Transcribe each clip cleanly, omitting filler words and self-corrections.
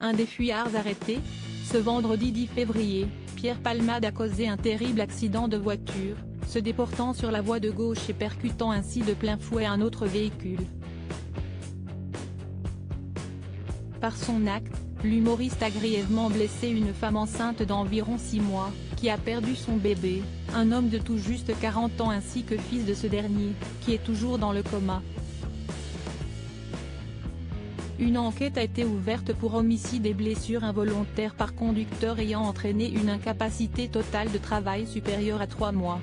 Un des fuyards arrêté. Ce vendredi 10 février, Pierre Palmade a causé un terrible accident de voiture, se déportant sur la voie de gauche et percutant ainsi de plein fouet un autre véhicule. Par son acte, l'humoriste a grièvement blessé une femme enceinte d'environ 6 mois, qui a perdu son bébé, un homme de tout juste 40 ans ainsi que fils de ce dernier, qui est toujours dans le coma. Une enquête a été ouverte pour homicide et blessures involontaires par conducteur ayant entraîné une incapacité totale de travail supérieure à 3 mois.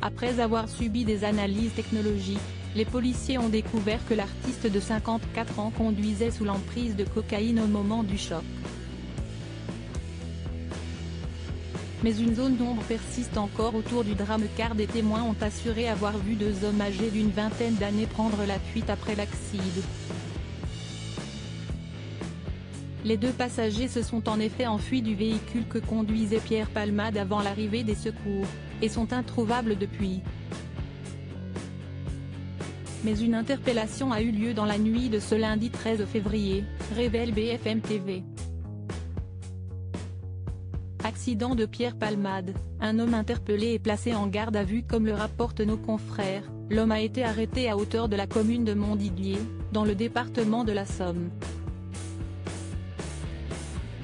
Après avoir subi des analyses technologiques, les policiers ont découvert que l'artiste de 54 ans conduisait sous l'emprise de cocaïne au moment du choc. Mais une zone d'ombre persiste encore autour du drame car des témoins ont assuré avoir vu 2 hommes âgés d'une vingtaine d'années prendre la fuite après l'accident. Les 2 passagers se sont en effet enfuis du véhicule que conduisait Pierre Palmade avant l'arrivée des secours, et sont introuvables depuis. Mais une interpellation a eu lieu dans la nuit de ce lundi 13 février, révèle BFM TV. Accident de Pierre Palmade, un homme interpellé et placé en garde à vue comme le rapportent nos confrères. L'homme a été arrêté à hauteur de la commune de Montdidier, dans le département de la Somme.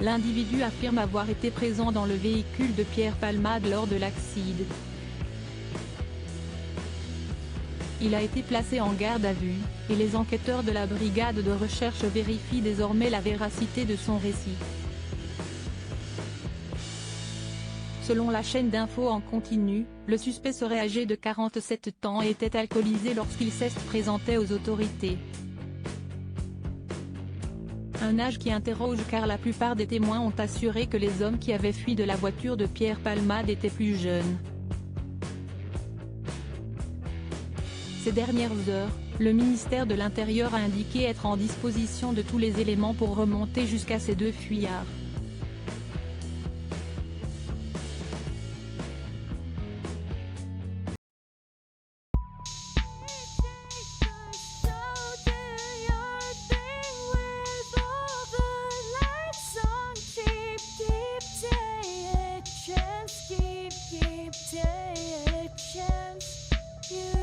L'individu affirme avoir été présent dans le véhicule de Pierre Palmade lors de l'accident. Il a été placé en garde à vue, et les enquêteurs de la brigade de recherche vérifient désormais la véracité de son récit. Selon la chaîne d'info en continu, le suspect serait âgé de 47 ans et était alcoolisé lorsqu'il s'est présenté aux autorités. Un âge qui interroge car la plupart des témoins ont assuré que les hommes qui avaient fui de la voiture de Pierre Palmade étaient plus jeunes. Ces dernières heures, le ministère de l'Intérieur a indiqué être en disposition de tous les éléments pour remonter jusqu'à ces 2 fuyards. Keep taking a chance. You